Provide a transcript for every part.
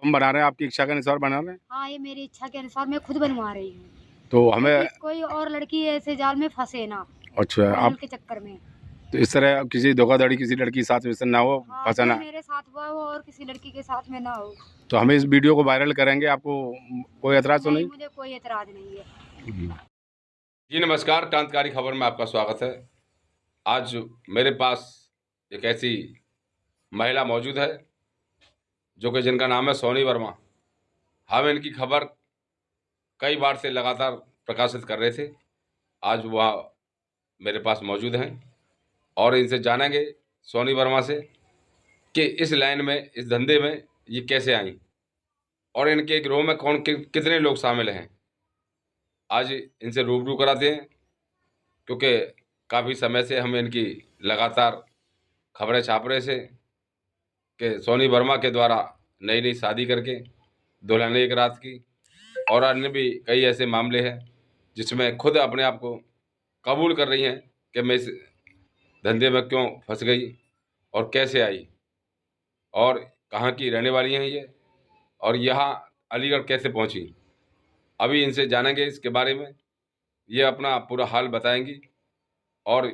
हम बना रहे हैं, आपकी इच्छा के अनुसार बना रहे हैं? हाँ, ये मेरी इच्छा के अनुसार मैं खुद बनवा रही हूँ। तो हमें कोई और लड़की ऐसे जाल में फंसे ना, अच्छा आप के चक्कर में। तो इस तरह किसी धोखाधड़ी किसी लड़की के साथ वैसे ना हो, हाँ, फंसाना। मेरे साथ हुआ हो और किसी लड़की के साथ में ना हो। तो हमें इस वीडियो को वायरल करेंगे, आपको कोई एतराज़ तो नहीं? मुझे कोई एतराज नहीं है। जी नमस्कार, क्रांतिकारी खबर में आपका स्वागत है। आज मेरे पास एक ऐसी महिला मौजूद है जो कि जिनका नाम है सोनी वर्मा। हम इनकी खबर कई बार से लगातार प्रकाशित कर रहे थे। आज वह मेरे पास मौजूद हैं और इनसे जानेंगे सोनी वर्मा से कि इस लाइन में, इस धंधे में ये कैसे आई और इनके गिरोह में कितने लोग शामिल हैं। आज इनसे रूबरू कराते हैं क्योंकि काफ़ी समय से हम इनकी लगातार खबरें छाप रहे थे कि सोनी वर्मा के द्वारा नई नई शादी करके दुल्हन एक रात की, और अन्य भी कई ऐसे मामले हैं जिसमें खुद अपने आप को कबूल कर रही हैं कि मैं इस धंधे में क्यों फंस गई और कैसे आई और कहाँ की रहने वाली हैं ये, और यहाँ अलीगढ़ कैसे पहुँची। अभी इनसे जानेंगे इसके बारे में, ये अपना पूरा हाल बताएंगी और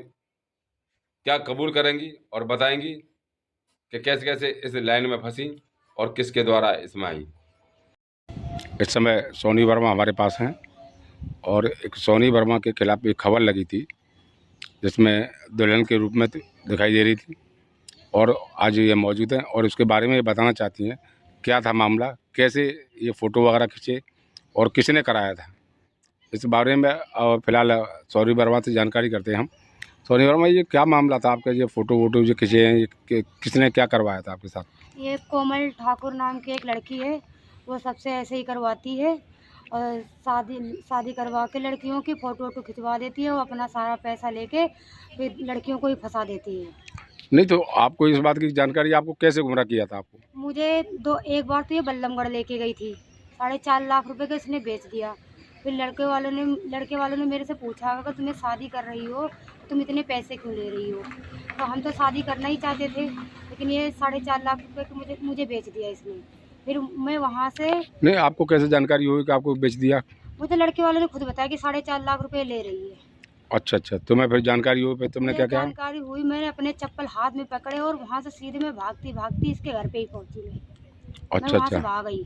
क्या कबूल करेंगी और बताएंगी कि कैसे कैसे इस लाइन में फंसी और किसके द्वारा इसमें आई। इस समय सोनी वर्मा हमारे पास हैं और एक सोनी वर्मा के खिलाफ एक खबर लगी थी जिसमें दुल्हन के रूप में दिखाई दे रही थी, और आज ये मौजूद हैं और उसके बारे में ये बताना चाहती हैं क्या था मामला, कैसे ये फ़ोटो वगैरह खींचे और किसने कराया था। इस बारे में फ़िलहाल सोनी वर्मा से जानकारी करते हैं हम। सोनी वर्मा, ये क्या मामला था आपका, ये फ़ोटो वोटो जो खींचे हैं, ये किसने क्या करवाया था आपके साथ? ये कोमल ठाकुर नाम की एक लड़की है, वो सबसे ऐसे ही करवाती है और शादी करवा के लड़कियों की फ़ोटो वोटो खिंचवा देती है। वो अपना सारा पैसा लेके फिर लड़कियों को ही फंसा देती है। नहीं तो आपको इस बात की जानकारी, आपको कैसे गुमराह किया था आपको? मुझे एक बार तो ये बल्लमगढ़ लेके गई थी, 4.5 लाख रुपए का इसने बेच दिया। फिर लड़के वालों ने मेरे से पूछा अगर तुम्हें शादी कर रही हो तुम इतने पैसे क्यों ले रही हो। तो हम तो शादी करना ही चाहते थे, लेकिन ये 4.5 लाख रुपए को मुझे बेच दिया इसने। फिर मैं वहाँ से नहीं, आपको कैसे जानकारी हुई कि आपको बेच दिया? मुझे लड़के वालों ने खुद बताया कि 4.5 लाख रुपए ले रही है। अच्छा, तुम्हें फिर जानकारी हुई, फिर तुमने क्या किया? जानकारी हुई, मैंने अपने चप्पल हाथ में पकड़े और वहाँ से सीधे मैं भागती इसके घर पे ही पहुँची। मैं वहाँ से भाग गई।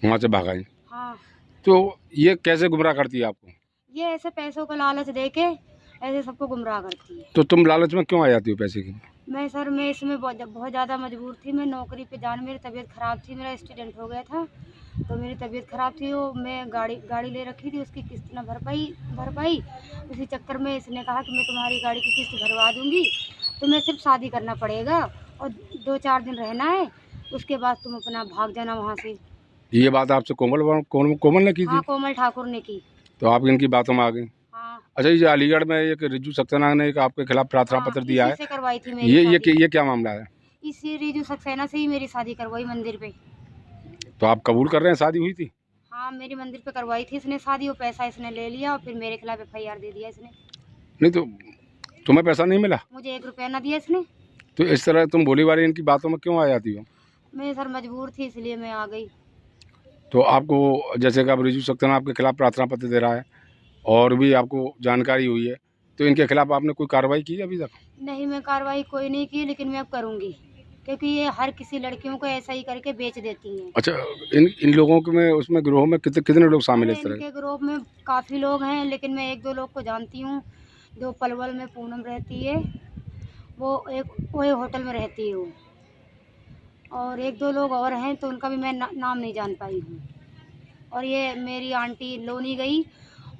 वहाँ से भाग आई? हाँ। तो ये कैसे गुमराह करती है आपको? ये ऐसे पैसों का लालच देके ऐसे सबको गुमराह करती है। तो तुम लालच में क्यों आ जाती हो पैसे की? मैं इसमें बहुत ज़्यादा मजबूर थी। मैं नौकरी पे मेरी तबीयत ख़राब थी, मेरा एक्सीडेंट हो गया था तो मेरी तबीयत ख़राब थी। वो मैं गाड़ी ले रखी थी, उसकी किस्त ना भर पाई। उसी चक्कर में इसने कहा कि मैं तुम्हारी गाड़ी की किस्त भरवा दूँगी, तुम्हें सिर्फ शादी करना पड़ेगा और 2-4 दिन रहना है, उसके बाद तुम अपना भाग जाना वहाँ से। ये बात आपसे कोमल ने की थी? हाँ, कोमल ठाकुर ने की। तो आप इनकी बातों में आ गई? हाँ। अच्छा, ये अलीगढ़ में एक रिजू सक्सेना ने एक आपके खिलाफ प्रार्थना पत्र दिया है, करवाई थी मेरी ये क्या मामला है? इसी रिजू सक्सेना से ही मेरी शादी करवाई मंदिर पे। तो आप कबूल कर रहे हैं शादी हुई थी? हाँ, मेरी मंदिर पे करवाई थी इसने शादी, वो पैसा इसने ले लिया और फिर मेरे खिलाफ FIR दे दिया इसने। नहीं तो तुम्हें पैसा नहीं मिला? मुझे 1 रुपया ना दिया इसने। तो इस तरह तुम भोली वाली इनकी बातों में क्यों आ जाती हो? मैं सर मजबूर थी इसलिए मैं आ गई। तो आपको जैसे कि अब रिजू सक्सेना आपके खिलाफ प्रार्थना पत्र दे रहा है और भी आपको जानकारी हुई है, तो इनके खिलाफ आपने कोई कार्रवाई की अभी तक? नहीं, मैं कार्रवाई कोई नहीं की, लेकिन मैं अब करूँगी क्योंकि ये हर किसी लड़कियों को ऐसा ही करके बेच देती हैं। अच्छा, इन लोगों के में उसमें गिरोह में कितने लोग शामिल है इस तरह? इनके ग्रुप में काफ़ी लोग हैं, लेकिन मैं 1-2 लोग को जानती हूँ। जो पलवल में पूनम रहती है, वो एक होटल में रहती है वो, और 1-2 लोग और हैं तो उनका भी मैं नाम नहीं जान पाई हूँ। और ये मेरी आंटी लोनी गई,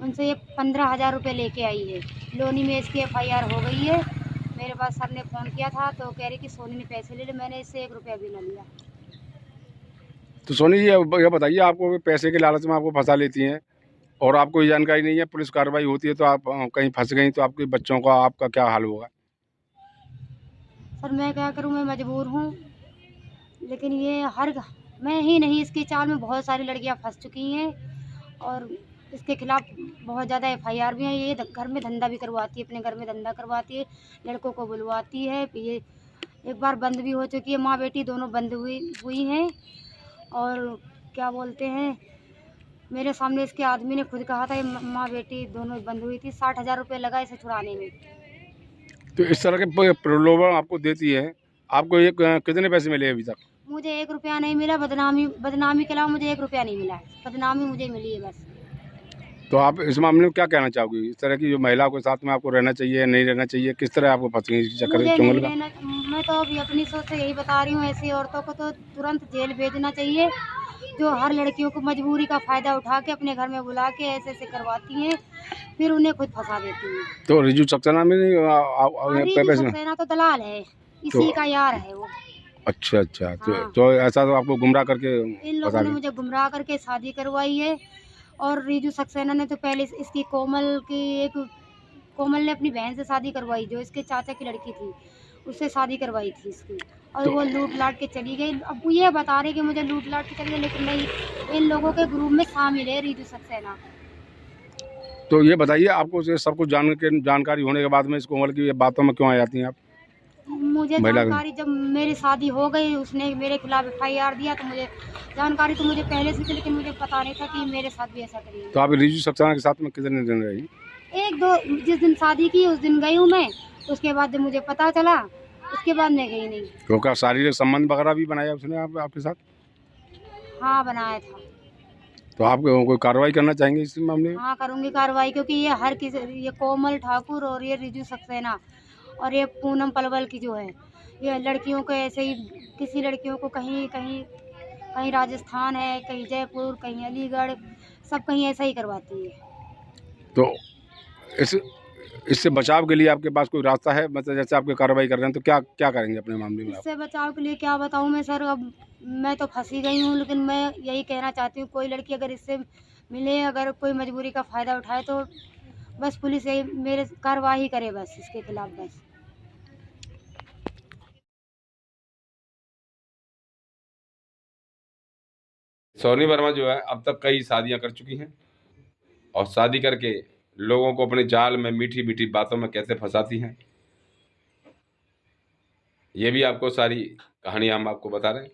उनसे ये 15,000 रुपये लेके आई है। लोनी में इसकी FIR हो गई है। मेरे पास सर ने फ़ोन किया था तो कह रही कि सोनी ने पैसे ले लिए, मैंने इससे 1 रुपया भी ना लिया। तो सोनी, ये बताइए, आपको पैसे के लालच में आपको फंसा लेती हैं और आपको ये जानकारी नहीं है, पुलिस कार्रवाई होती है तो आप कहीं फंस गई तो आपके बच्चों का, आपका क्या हाल होगा? सर मैं क्या करूं, मैं मजबूर हूं, लेकिन ये मैं ही नहीं, इसकी चाल में बहुत सारी लड़कियां फंस चुकी हैं और इसके खिलाफ बहुत ज़्यादा FIR भी हैं। ये घर में धंधा भी करवाती है, अपने घर में धंधा करवाती है, लड़कों को बुलवाती है। ये एक बार बंद भी हो चुकी है, माँ बेटी दोनों बंद हुई हैं और क्या बोलते हैं, मेरे सामने इसके आदमी ने खुद कहा था ये माँ बेटी दोनों बंद हुई थी, 60,000 रुपये लगा इसे छुड़ाने में। तो इस तरह के प्रलोभन आपको देती है, आपको ये कितने पैसे मिले अभी तक? मुझे 1 रुपया नहीं मिला, बदनामी के अलावा मुझे 1 रुपया नहीं मिला है, बदनामी मुझे मिली है बस। तो आप इस मामले में क्या कहना चाहोगी? इस तरह की जो महिलाओं के साथ में आपको रहना चाहिए, नहीं रहना चाहिए, किस तरह आपको फंसी इस चक्कर मुझे में, नहीं चुंगल का? रहना, मैं तो अभी अपनी सोच से यही बता रही हूँ, ऐसी औरतों को तो तुरंत जेल भेजना चाहिए, जो हर लड़कियों को मजबूरी का फ़ायदा उठा के अपने घर में बुला के ऐसे ऐसे करवाती हैं, फिर उन्हें खुद फंसा देती हैं। तो रिजू सक्सेना में नहीं रिजू पैसे में? सक्सेना तो दलाल है, इसी का यार है वो। अच्छा अच्छा। हाँ। तो ऐसा तो आपको गुमराह करके इन लोगों फंसा ने दिया। मुझे गुमराह करके शादी करवाई है। और रिजू सक्सेना ने तो पहले इसकी कोमल ने अपनी बहन से शादी करवाई, जो इसके चाचा की लड़की थी, उससे शादी करवाई थी इसकी, और तो वो लूट लाट के चली गई। अब वो ये बता रहे कि मुझे लूट लाट के चली गई, लेकिन नहीं, इन लोगों के ग्रुप में शामिल है रिजू सक्सेना। तो ये बताइए, आपको ये सब कुछ जानकारी होने के बाद में इस कोमल की ये बातों में क्यों आ जाती हैं आप? मुझे महिला जानकारी जब मेरी शादी हो गई, उसने मेरे खिलाफ FIR दिया, तो मुझे जानकारी तो मुझे पहले से थी, लेकिन मुझे पता नहीं था कि मेरे साथ भी ऐसा करेगी। तो आप रिजू सक्सेना के साथ में कितने दिन रही? 1-2 जिस दिन शादी की उस दिन गई हूँ मैं, उसके बाद जब मुझे पता चला, उसके बाद मैं गई नहीं। तो क्या शारीरिक संबंध वगैरह भी बनाया उसने आपके साथ? हाँ, बनाया था। तो आप कोई कार्रवाई करना चाहेंगे इस मामले में? हाँ, करूँगी कार्रवाई, क्योंकि ये कोमल ठाकुर और ये रिजू सक्सेना और ये पूनम पलवल की जो है, ये लड़कियों को ऐसे ही, किसी लड़कियों को कहीं कहीं कहीं राजस्थान है, कहीं जयपुर, कहीं अलीगढ़, सब कहीं ऐसा ही करवाती है। तो इससे बचाव के लिए आपके पास कोई रास्ता है? मतलब जैसे आपके कार्रवाई कर रहे हैं तो क्या क्या करेंगे अपने मामले में आप? इससे बचाव के लिए क्या बताऊँ मैं सर, अब मैं तो फंसी गई हूँ, लेकिन मैं यही कहना चाहती हूँ, कोई लड़की अगर इससे मिले, अगर कोई मजबूरी का फ़ायदा उठाए, तो बस पुलिस यही मेरे कार्रवाई करे बस इसके खिलाफ बस। सोनी वर्मा जो है अब तक कई शादियां कर चुकी हैं, और शादी करके लोगों को अपने जाल में मीठी मीठी बातों में कैसे फंसाती हैं, ये भी आपको सारी कहानी हम आपको बता रहे हैं।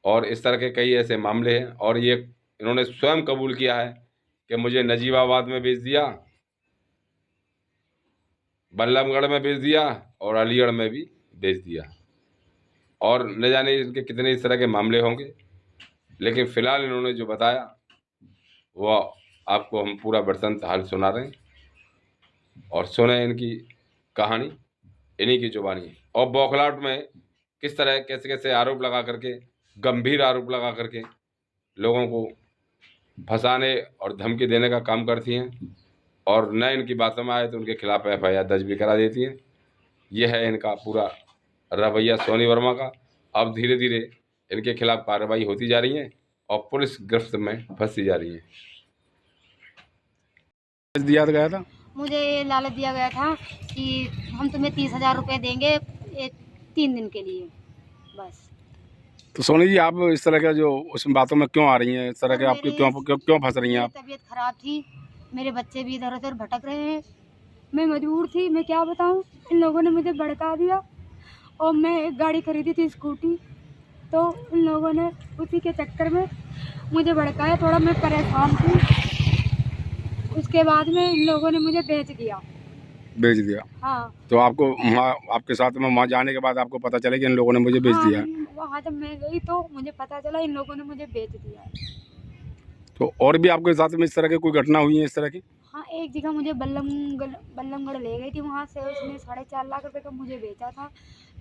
और इस तरह के कई ऐसे मामले हैं, और ये इन्होंने स्वयं कबूल किया है कि मुझे नजीबाबाद में भेज दिया, बल्लभगढ़ में भेज दिया, और अलीगढ़ में भी भेज दिया, और न जाने इनके कितने इस तरह के मामले होंगे। लेकिन फ़िलहाल इन्होंने जो बताया वह आपको हम पूरा वृत्तांत हाल सुना रहे हैं, और सुने इनकी कहानी इन्हीं की जुबानी। और बौखलाहट में किस तरह कैसे कैसे आरोप लगा करके, गंभीर आरोप लगा करके लोगों को फंसाने और धमकी देने का काम करती हैं, और न इनकी बातों में आए तो उनके खिलाफ FIR दर्ज भी करा देती हैं। यह है इनका पूरा रवैया सोनी वर्मा का। अब धीरे धीरे इनके खिलाफ कार्रवाई होती जा रही है और पुलिस गिरफ्त में फंसी जा रही है। दिया गया था मुझे ये लालच दिया गया था कि हम तुम्हें 30,000 रुपये देंगे 3 दिन के लिए बस। तो सोनी जी, आप इस तरह का जो उस बातों में क्यों आ रही हैं? इस तरह के आपकी क्यों क्यों क्यों फंस रही हैं आप? मेरी तबीयत खराब थी, मेरे बच्चे भी इधर उधर भटक रहे हैं, मैं मजबूर थी, मैं क्या बताऊं, इन लोगों ने मुझे भड़का दिया। और मैं एक गाड़ी खरीदी थी स्कूटी, तो इन लोगों ने उसी के चक्कर में मुझे भड़काया, थोड़ा मैं परेशान थी, उसके बाद में इन लोगों ने मुझे बेच दिया। बेच दिया? हाँ। तो आपको वहाँ आपके साथ में वहाँ जाने के बाद आपको पता चला कि इन लोगों ने मुझे बेच दिया? वहाँ जब मैं गई तो मुझे पता चला इन लोगों ने मुझे बेच दिया है। तो और भी आपके साथ में इस तरह की कोई घटना हुई है इस तरह की? हाँ, एक जगह मुझे बल्लमगढ़ ले गई थी, वहाँ से उसने 4.5 लाख रुपए का मुझे बेचा था,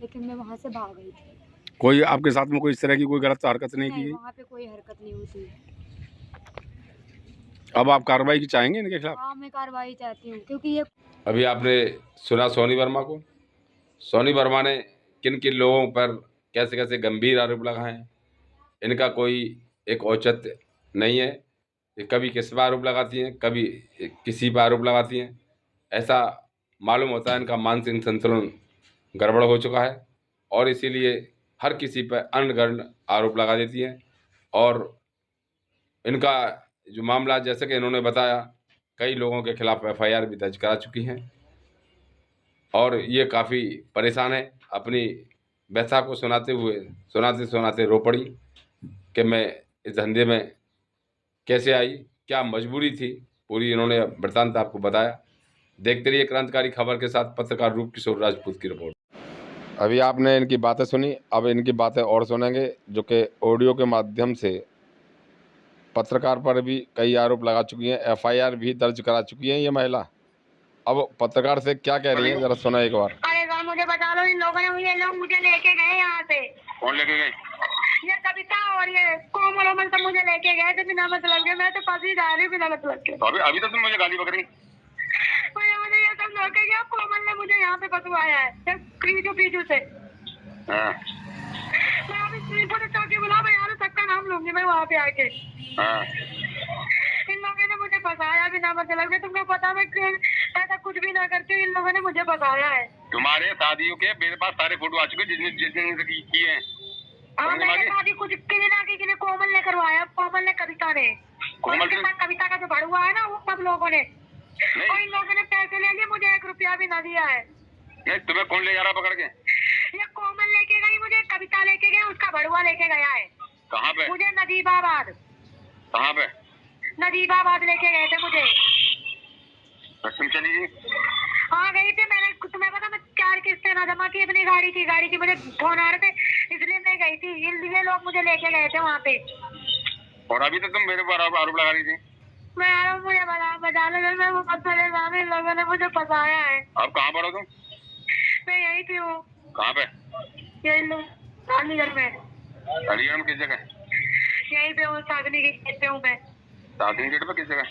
लेकिन मैं वहाँ से भाग गई थी। कोई आपके साथ में कोई इस तरह की कोई गलत हरकत नहीं की? वहाँ पे कोई हरकत नहीं हुई थी। अब आप कार्रवाई की चाहेंगे इनके खिलाफ? हाँ, मैं कार्रवाई चाहती हूँ, क्योंकि ये अभी आपने सुना सोनी वर्मा को। सोनी वर्मा ने किन किन लोगों पर कैसे कैसे गंभीर आरोप लगाए हैं, इनका कोई एक औचित्य नहीं है। ये कभी किस पर आरोप लगाती हैं, कभी किसी पर आरोप लगाती हैं। ऐसा मालूम होता है इनका मानसिक संतुलन गड़बड़ हो चुका है, और इसीलिए हर किसी पर अनगढ़ आरोप लगा देती हैं। और इनका जो मामला, जैसे कि इन्होंने बताया, कई लोगों के खिलाफ FIR भी दर्ज करा चुकी हैं, और ये काफ़ी परेशान है। अपनी व्यथा को सुनाते रो पड़ी कि मैं इस धंधे में कैसे आई, क्या मजबूरी थी, पूरी इन्होंने वृत्तांत आपको बताया। देखते रहिए क्रांतिकारी खबर के साथ पत्रकार रूप किशोर राजपूत की रिपोर्ट। अभी आपने इनकी बातें सुनी, अब इनकी बातें और सुनेंगे, जो कि ऑडियो के माध्यम से पत्रकार पर भी कई आरोप लगा चुकी हैं, FIR भी दर्ज करा चुकी है ये महिला। अब पत्रकार से क्या कह रही है, जरा सुना एक बार। अरे सर मुझे बता लो, इन लोगों ने मुझे लेके गए यहाँ से। कौन लेके गए? ये कविता और ये कोमल ओमल सब मुझे लेके गए थे बिना मतलब के। मैं तो फंसी जा रही हूँ बिना मतलब के। तो अभी तो तुम मुझे गाली बक रही। मुझे ये सब लेके गया, कोमल ने मुझे यहाँ पे फंसवाया है पीछू से। हाँ। मैं अभी पुलिस चौकी बुला, मैं यार सबका नाम लूंगी मैं वहाँ पे आके। हाँ। इन लोगों ने मुझे फंसाया बिना मतलब के। तुमको पता मैं ऐसा कुछ भी ना करती हूँ, इन लोगों ने मुझे फंसाया है। तुम्हारे शादियों के मेरे पास सारे फोटो आ चुके जिसने की है। हाँ मैंने शादी कुछ किसी ना किसी ने कोमल ने करवाया, कोमल ने कविता ने। कोमल के साथ कविता का जो बड़ुआ है ना, वो सब लोगों ने। और इन लोगों ने पैसे ले लिए, मुझे 1 रुपया भी ना दिया है। नहीं, तुम्हें कौन ले जा रहा पकड़ के? ये कोमल लेके गई मुझे, कविता लेके गई, उसका बड़ुआ लेके गया है। कहाँ पे? मुझे नदीबाबाद। कहाँ पे? नदीबाबाद लेके गए थे मुझे। तुम चली गई? हाँ गई थी। मैंने तुम्हें पता, मैं 4 किस्तें ना जमा की, अपनी गाड़ी थी मुझे फोन आ रहे थे, इसलिए मैं गई थी। ये लोग मुझे लेके गए थे वहाँ पे। और अभी तो तुम मेरे पर आरोप लगा रही थी। मैं आ रहा हूँ, मुझे बता लो, मैं वो परेशान, इन लोगों ने मुझे फंसाया है। आप कहाँ पर हो तुम? मैं यही थी हूँ। कहाँ पे? यही लो अलीगढ़ में। अलीगढ़ में किस जगह? यहीं पे हूँ, सागनी गेट पे हूँ मैं। सागनी गेट पे किस जगह?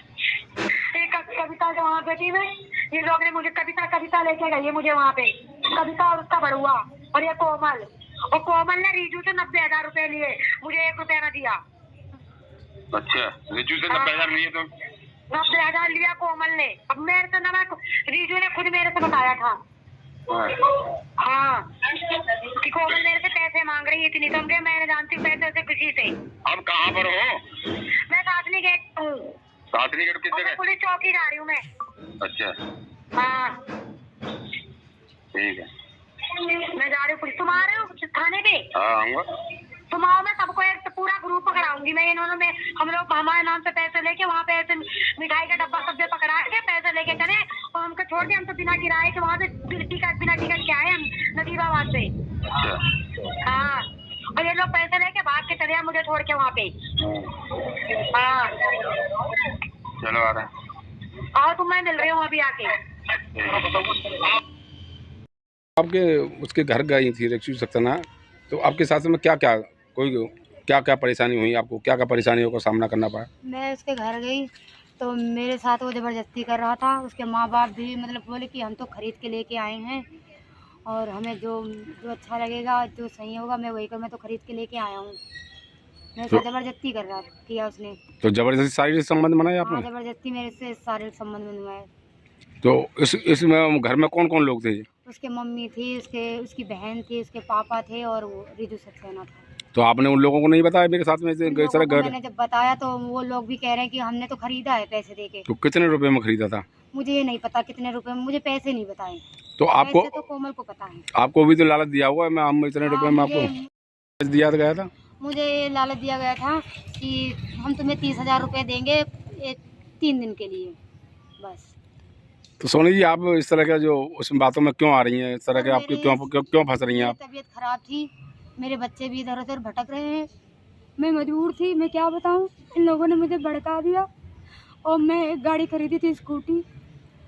एक कविता जो वहाँ पे थी मैं, ये लोग ने मुझे कविता लेके गई है मुझे वहाँ पे। कविता और उसका बड़ुआ और ये कोमल। और कोमल ने रीजू से 90,000 रुपए लिए, मुझे 1 रुपया न दिया। अच्छा, रीजू से 90,000 लिए तुम? 90,000 लिया कोमल ने। अब मेरे से ना, रीजू ने खुद मेरे से बताया था। हाँ कि कोमल मेरे से पैसे मांग रही है इतनी, तो मैं जानती हूँ पैसे से किसी से। अब कहाँ पर हो? मैं सासनी गेट हूँ। सासनी गेट किस जगह? पुलिस चौकी जा रही हूँ मैं। अच्छा हाँ ठीक है, मैं जा रही हूँ पुलिस। तुम आ रहे हो थाने पे? हाँ आऊंगा। तुम आओ, मैं सबको एक पूरा ग्रुप पकड़ाऊंगी मैं। इन्होंने हम लोग हमारे नाम से पैसे लेके वहाँ पे ऐसे मिठाई का डब्बा सब पकड़ा के पैसे लेके चले और हमको छोड़ के, हम तो बिना किराए के वहाँ से बिना टिकट के आए हम नदीबाबाद से। हाँ और ये लोग पैसे लेके भाग के चले मुझे छोड़ के वहाँ पे। हाँ चलो आ रहा आओ, तुम मैं मिल रही हूँ अभी आके। आपके उसके घर गई थी रेस्क्यू सक्सेना, तो आपके साथ में क्या क्या परेशानी हुई आपको, क्या परेशानियों का सामना करना पड़ा? मैं उसके घर गई तो मेरे साथ वो ज़बरदस्ती कर रहा था। उसके माँ बाप भी मतलब बोले कि हम तो ख़रीद के लेके आए हैं और हमें जो अच्छा लगेगा, जो सही होगा मैं वही कर, मैं तो ख़रीद के लेके आया हूँ। मेरे से ज़बरदस्ती कर रहा किया उसने। तो ज़बरदस्ती शारीरिक संबंध बनाए आपने? हाँ ज़बरदस्ती मेरे से शारीरिक संबंध बनवाए। तो इसमें घर में कौन कौन लोग थे? उसके मम्मी थी, उसकी बहन थी, उसके पापा थे और वो रीजू सक्सेना था। तो आपने उन लोगों को नहीं बताया मेरे साथ में से घर? मैंने जब बताया तो वो लोग भी कह रहे हैं कि हमने तो खरीदा है पैसे देके। तो कितने रुपए में खरीदा था? मुझे ये नहीं पता कितने रुपए में, मुझे पैसे नहीं बताए। तो आपको तो कोमल को पता है। आपको भी तो लालच दिया हुआ है, मैं हम इतने रुपए में आपको दिया गया था? मुझे लालच दिया गया था कि हम तुम्हें 30,000 रुपये देंगे 3 दिन के लिए बस। तो सोनी जी, आप इस तरह का जो उस बातों में क्यों आ रही हैं, इस तरह के आपकी क्यों फंस रही हैं आप? तबीयत खराब थी, मेरे बच्चे भी इधर उधर भटक रहे हैं, मैं मजबूर थी, मैं क्या बताऊं। इन लोगों ने मुझे भड़का दिया और मैं एक गाड़ी खरीदी थी स्कूटी,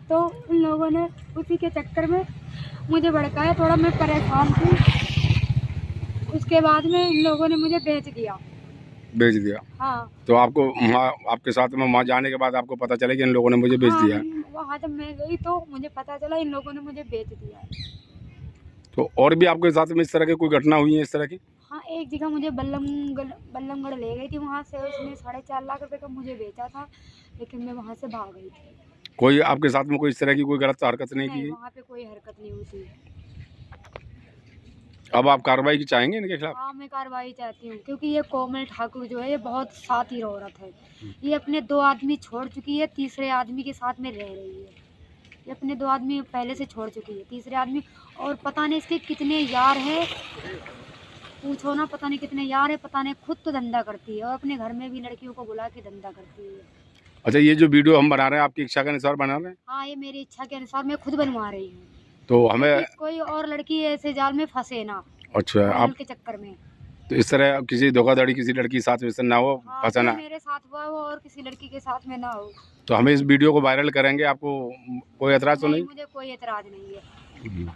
तो इन लोगों ने उसी के चक्कर में मुझे भड़काया। थोड़ा मैं परेशान थी, उसके बाद में इन लोगों ने मुझे बेच दिया। हाँ। तो आपके साथ में वहाँ जाने के बाद आपको पता चला कि इन लोगों ने मुझे बेच दिया? वहाँ जब मैं गई तो मुझे पता चला इन लोगों ने मुझे बेच दिया। तो और भी आपके साथ में इस तरह की कोई घटना हुई है इस तरह की? हाँ एक जगह मुझे बल्लमगढ़ ले गई थी, वहाँ से उसने 4.5 लाख रुपए का मुझे बेचा था, लेकिन मैं वहाँ से भाग गई थी। कोई आपके साथ में कोई इस तरह की कोई गलत हरकत नहीं की? वहाँ पे कोई हरकत नहीं हुई थी। अब आप कार्रवाई की चाहेंगे इनके खिलाफ? हाँ मैं कार्रवाई चाहती हूँ, क्योंकि ये कोमल ठाकुर जो है ये बहुत साथी औरत है। ये अपने 2 आदमी छोड़ चुकी है, तीसरे आदमी के साथ में रह रही है। ये अपने 2 आदमी पहले से छोड़ चुकी है, तीसरे आदमी और पता नहीं इसके कितने यार हैं। पूछो ना, पता नहीं कितने यार है, पता नहीं खुद तो धंधा करती है और अपने घर में भी लड़कियों को बुला के धंधा करती है। अच्छा, ये जो वीडियो हम बना रहे हैं आपकी इच्छा के अनुसार बना रहे हैं? हाँ, ये मेरी इच्छा के अनुसार मैं खुद बनवा रही हूँ, तो हमें ताकि कोई और लड़की ऐसे जाल में फंसे ना, अच्छा मोबाइल आप के चक्कर में। तो इस तरह किसी धोखाधड़ी किसी लड़की के साथ वैसे ना हो, हाँ, फंसाना। कोई मेरे साथ हुआ हो और किसी लड़की के साथ में ना हो। तो हमें इस वीडियो को वायरल करेंगे, आपको कोई एतराज़ तो नहीं, नहीं? मुझे कोई एतराज नहीं है।